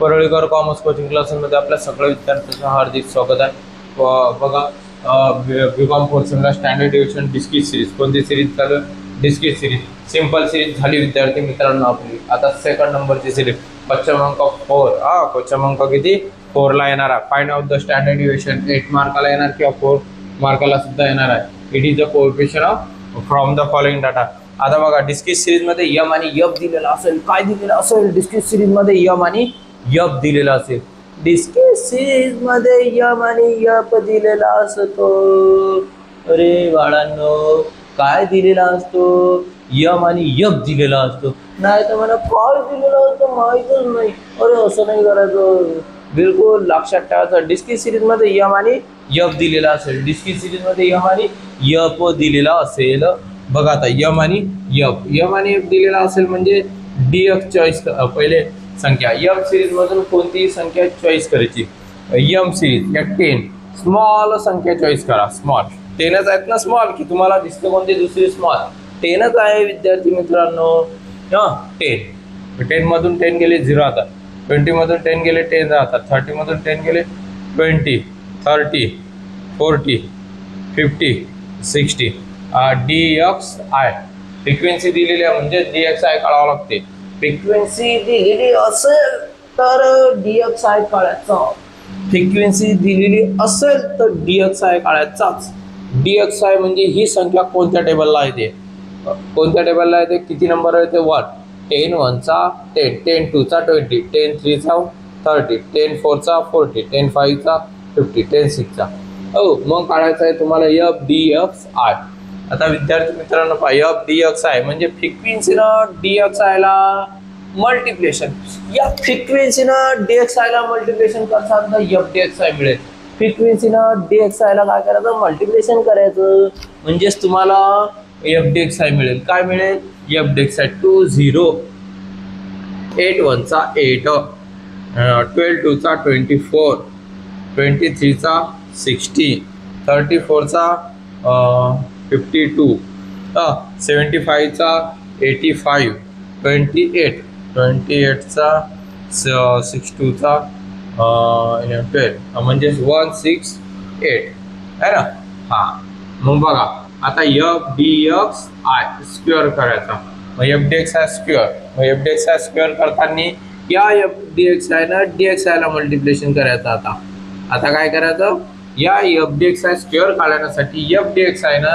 Parlikar commerce coaching क्लासेसमध्ये आपल्या सगळ्या विद्यार्थ्यांचं हार्दिक स्वागत आहे. बघा, बीकॉम फोर्थ सेमला स्टँडर्ड डिव्हिजन डिस्क्रीट सिरीज, कोणती सिरीज चालू आहे? Discrete series. सिंपल सिरीज झाली विद्यार्थी मित्रांनो आपली. आता सेकंड नंबरची सिरीज क्वेश्चन अंक 4. क्वेश्चन अंक किती? 4 ला येणार आहे. Find out the standard division. 8 मार्काला येणार किंवा 4 मार्काला सुद्धा येणार आहे. It is the coefficient of from the following data. आता बघा, डिस्क्रीट सिरीज मध्ये यम आणि यफ दिलेला असेल. काय दिलेलं असेल डिस्क्रीट सिरीज मध्ये? यम आणि यफ दिलेला असेल. डिस्क्रीट सिरीज मध्ये यम आणि यफ दिलेला असतो. अरे बाळांनो, काय दिलेला असतो? यम आणि यफ दिलेला असतो. नाही तर मला काय दिलेला असतो माहितच नाही. अरे असं नाही करायचं, बिलकुल लक्षात ठेवायचं. डिस्क्रीट सिरीज मध्ये यम आणि यफ दिलेला असेल. डिस्क्रीट सिरीज मध्ये यम आणि यफ दिलेला असेल. बघा आता, यम आणि यफ दिलेला असेल म्हणजे डीएफ चॉईस. पहिले संख्या यम सिरीज मधून कोणतीही संख्या चॉईस करायची. यम सिरीज या 10 स्मॉल संख्या चॉईस करा. स्मॉल 10च आहेत ना. स्मॉल की तुम्हाला दिसते कोणती? दुसरी स्मॉल 10च आहे विद्यार्थी मित्रांनो. 10 मधून 10 गेले 0 राहतात. 20 मधून 10 गेले 10 राहतात. 30 मधून 10 गेले 20, 30, 40, 50, 60. DXI फ्रिक्वेन्सी दिलेली आहे म्हणजे DXI काढावं लागते. फ्रिक्वेन्सी दिलेली असेल तर DXI काढायचा. फ्रिक्वेन्सी दिलेली असेल तर DXI काढायचाच. DXI म्हणजे ही संख्या कोणत्या टेबलला येते? कोणत्या टेबलला येते? किती नंबर येते? 1. 10 1 चा 10, 10 2 चा 20, 10 3 चा 30, 10 4 चा 40, 10 5 चा 50, 10 6 चा. मग काढायचं आहे तुम्हाला FDXI. आता विद्यार्थी मित्रांनो पहा, FDXI म्हणजे फ्रिक्वेन्सीनं DXI ला मल्टिप्लिकेशन. या फ्रिक्वेन्सीनं DXI ला मल्टिप्लिकेशन करताना FDXI मिळेल. फ्रिक्वेन्सीनं DXI ला काय करायचं? मल्टिप्लिकेशन करायचं म्हणजेच तुम्हाला FDXI मिळेल. काय मिळेल? FDXI 20, 8 1 चा 8, 12 2 चा 24, 23 चा 60, 34 चा 52, 75 चा 85, 28 चा 62 चा 12 म्हणजे 168 आहे ना. मग बघा आता FDXI स्क्वेअर करायचा. मग FDXI स्क्वेअर. मग FDXI स्क्वेअर करताना या FDXI ना DXI ला मल्टिप्लिकेशन करायचं. आता काय करायचं? या FDXI स्क्वेअर काढण्यासाठी FDXI ना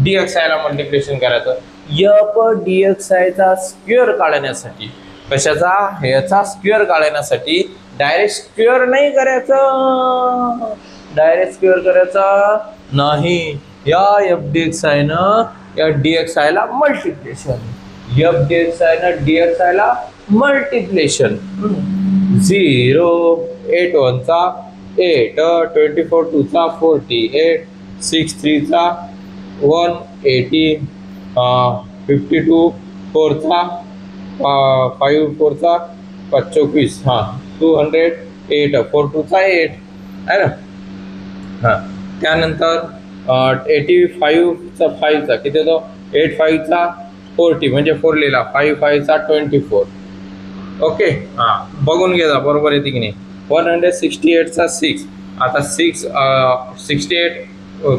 DXI ला मल्टिप्लिकेशन करायचं. FDXI चा स्क्वेअर काढण्यासाठी कशाचा? ह्याचा स्क्वेअर काढण्यासाठी डायरेक्ट स्क्वेअर नाही करायचं. डायरेक्ट स्क्वेअर करायचा नाही. या FDXI ना या DXI ला मल्टिप्लिकेशन. FDXI ना DXI ला मल्टिप्लिकेशन. 0 8 1 चा 8, 24 2 चा 48, 6 3 चा 180, 52 4 चा 5 4 चा 25, 208, 4 2 चा 8 आहे ना. त्यानंतर 85 चा 5 चा किती होतो? 8 5 चा 40 म्हणजे 4 लिहिला. 5 5 चा 24. ओके, बघून घ्या बरोबर येते की नाही. 168 चा 6. आता 68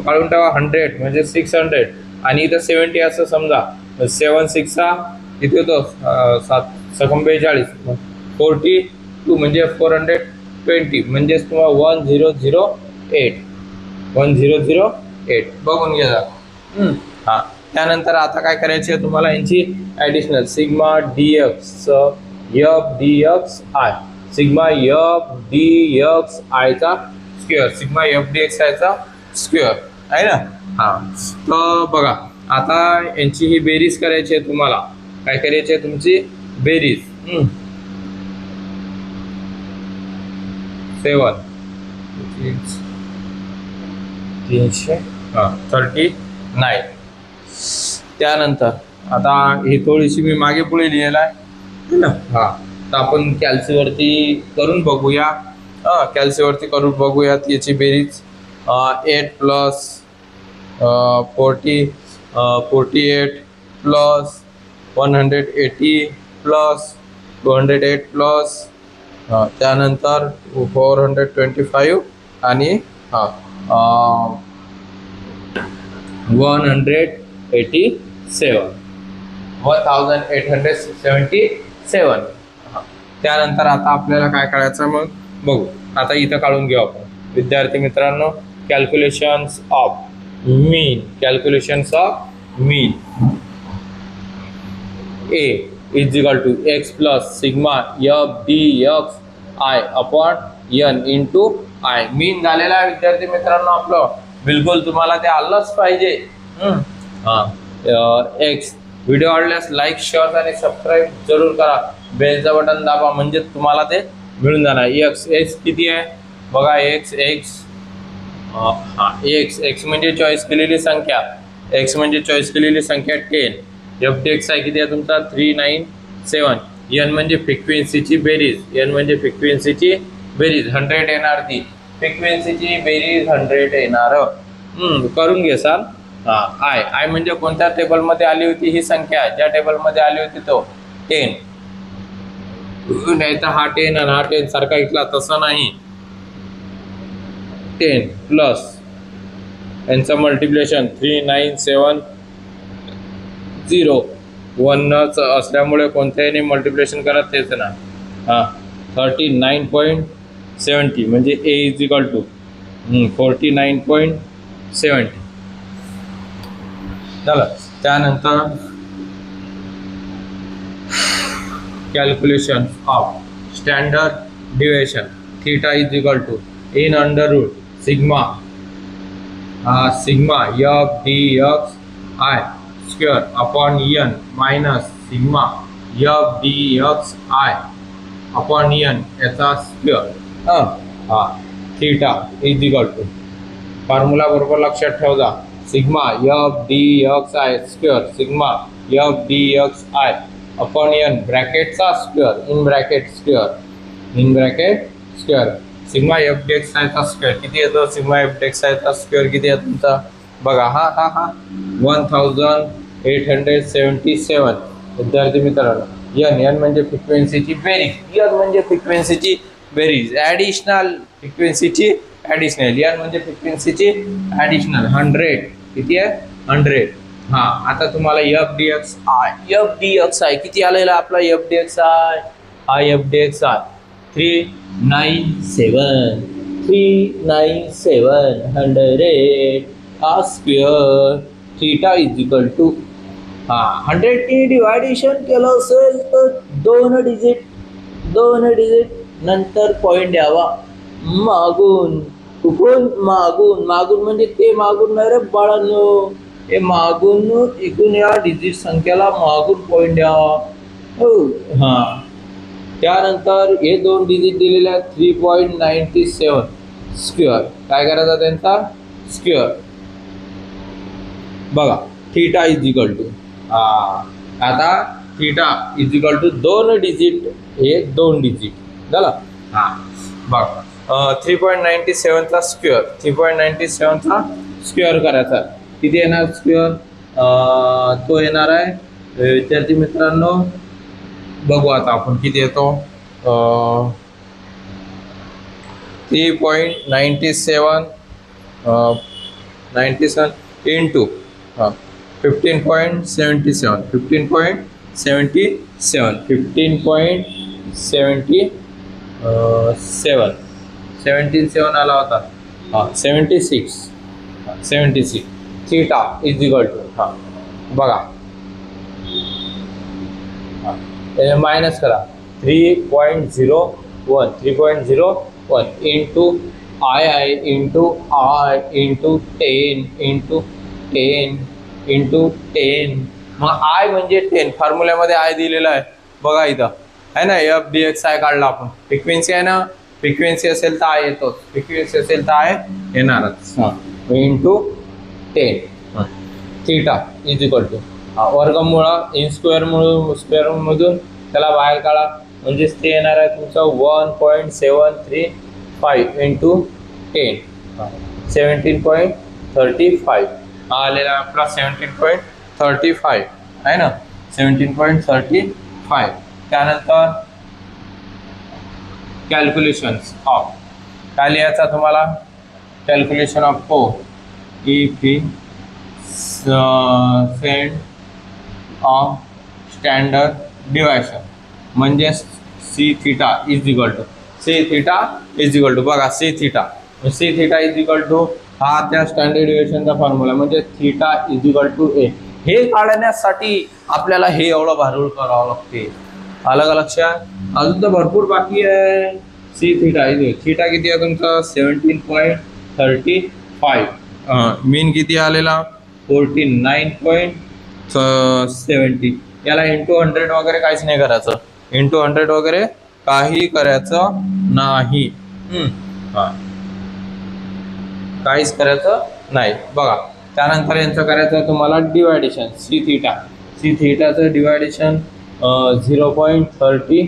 काढून टाका. 100 म्हणजे 600 आणि इथं 70 असं समजा. 7 6 चा किती होतो? 7 42 म्हणजे 420 म्हणजे तुम्हाला 1008 बघून घ्या. त्यानंतर आता काय करायचे तुम्हाला? यांची additional sigma DX FDXI, sigma FDXI चा स्क्वेअर, सिग्मा FDXI चा स्क्वेअर आहे ना. तर बघा आता यांची ही बेरीज करायची आहे तुम्हाला. काय करायची आहे तुमची? बेरीज. 7 339. त्यानंतर आता ही थोडीशी मी मागे पुढे लिहिलेला आहे ना. तर आपण कॅल्सीवरती करून बघूया. कॅल्सीवरती करून बघूयात याची बेरीज. 8 प्लस 48 प्लस 180 प्लस 208 प्लस त्यानंतर 425 आणि 187 1877. त्यानंतर आता आपल्याला काय करायचं मग बघू. आता इथं काढून घेऊ आपण विद्यार्थी मित्रांनो. Calculations of mean. Calculations of mean. A is equal to x plus sigma f dx I upon n into I. मीन झालेला आहे विद्यार्थी मित्रांनो आपलं. बिलकुल तुम्हाला ते आलंच पाहिजे. एक्स. व्हिडिओ आवडल्यास लाईक शेअर आणि सबस्क्राईब जरूर करा. बेलचं बटन दाबा म्हणजे तुम्हाला ते मिळून जाणार. एक्स. एक्स किती आहे बघा. एक्स एक्स एक्स एक्स म्हणजे चॉईस केलेली संख्या. एक्स म्हणजे चॉईस केलेली संख्या 10. एफ डी एक्स आहे किती आहे तुमचा 397. एन म्हणजे फ्रिक्वेन्सीची बेरीज. एन म्हणजे फ्रिक्वेन्सीची बेरीज 100 येणार. ती फ्रिक्वेन्सीची बेरीज 100 येणार. करून घे सर. आय. आय म्हणजे कोणत्या टेबलमध्ये आली होती ही संख्या. ज्या टेबलमध्ये आली होती तो 10. नाही तर हा 10 आणि हा 10 सारखा इथला तसं नाही. 10 प्लस यांचं मल्टिप्लिकेशन 3970. 1 असल्यामुळे कोणत्याही मल्टिप्लिकेशन करत तेच ना. 39.70 म्हणजे ए इज इक्वल टू 49.70 झालं. त्यानंतर calculation of standard deviation. Theta is equal to in under root sigma sigma f D x i square upon n minus sigma f D x i upon n याचा square. Theta is equal to formula बरोबर लक्षात ठेवा. Sigma f D x i square sigma f D x i upon n ब्रॅकेटचा square in bracket square in bracket square. Sigma f D x आयचा square किती येतो. Sigma f D x आयचा square किती आहे तुमचा बघा. 1877. विद्यार्थी मित्रांनो एन. एन म्हणजे फ्रिक्वेन्सीची बेरीज. एन म्हणजे फ्रिक्वेन्सीची बेरीज. Additional फ्रिक्वेन्सीची additional. एन म्हणजे फ्रिक्वेन्सीची ॲडिशनल 100 किती आहे 100. आता तुम्हाला F D x I. F D x I किती आलेला आपला एफ डी एक्स आय. हा एफ डी एक्स आय 397 100 हा square. Theta is equal to 100 division केलं असेल तर 2 डिजिट नंतर पॉईंट द्यावा. मागून कुठून मागून. मागून म्हणजे ते मागून नाही रे बाळांनो. हे मागून एकूण या डिजिट संख्याला मागून पॉईंट द्यावा. त्यानंतर हे 2 डिजिट दिलेले आहेत 3.97 स्क्वेअर. काय करायचा त्यांचा स्क्वेअर बघा. थीटा इज इक्वल टू आता theta is equal to 2 digit हे 2 डिजिट झालं. बघा 3.97चा स्क्वेअर. 3.97चा स्क्वेअर करायचा किती येणार स्क्वेअर. तो येणार आहे विद्यार्थी मित्रांनो बघू आता आपण किती येतो. 3.97 इंटू 15.77 15.77 आला होता. 76 थीटा इज इक्वल टू बघा मायनस करा 3.01 इंटू आय इंटू 10 इंटू 10. मग आय म्हणजे 10. फॉर्म्युल्यामध्ये आय दिलेला आहे बघा इथं आहे ना. एफ डी एक्स आय काढला आपण. फ्रिक्वेन्सी आहे ना. फ्रिक्वेन्सी असेल तर आय येतो. फ्रिक्वेन्सी असेल तर आय येणारच. Into 10 theta is equal to वर्गमुळं इन स्क्वेअरमधून त्याला बाहेर काढा म्हणजेच ते येणार आहे तुमचं 1.735 इंटू 10 17.35 हा आलेला आपला 17.35 आहे ना. 17.35. त्यानंतर कॅल्क्युलेशन्स ऑफ काय लिहायचा तुम्हाला calculation of coefficient of standard deviation म्हणजे c theta is equal to बघा c theta is equal to हा त्या स्टँडर्ड डिव्हिएशनचा फॉर्म्युला म्हणजे theta is equal to uh हे काढण्यासाठी आपल्याला हे एवढं भारूड करावं लागते अलग लक्षात अजून तर भरपूर बाकी आहे सी थिटा थिटा किती आहे तुमचा 17.35 मीन किती आलेला 49.70 याला इंटू 100 वगैरे काहीच नाही करायचं इंटू 100 वगैरे काही करायचं नाही काहीच करायचं नाही बघा त्यानंतर यांचं करायचं तुम्हाला डिवायडेशन सी थिटाचं डिवायडेशन 0.35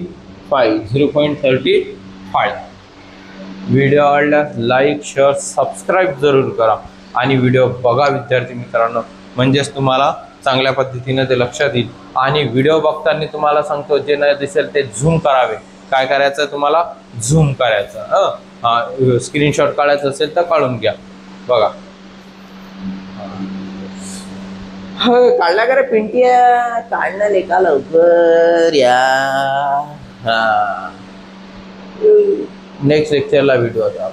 व्हिडिओ आवडल्यास लाईक शेअर सबस्क्राईब जरूर करा आणि व्हिडिओ बघा विद्यार्थी मित्रांनो म्हणजेच तुम्हाला चांगल्या पद्धतीने ते लक्षात येईल आणि व्हिडिओ बघताना तुम्हाला सांगतो जे नाही दिसेल ते झूम करावे काय करायचं तुम्हाला झूम करायचं स्क्रीनशॉट काढायचं असेल तर काढून घ्या बघा काढला का रे पिंट्या काढणं लेखा लवकर या नेक्स्ट लेक्चरला व्हिडिओ होता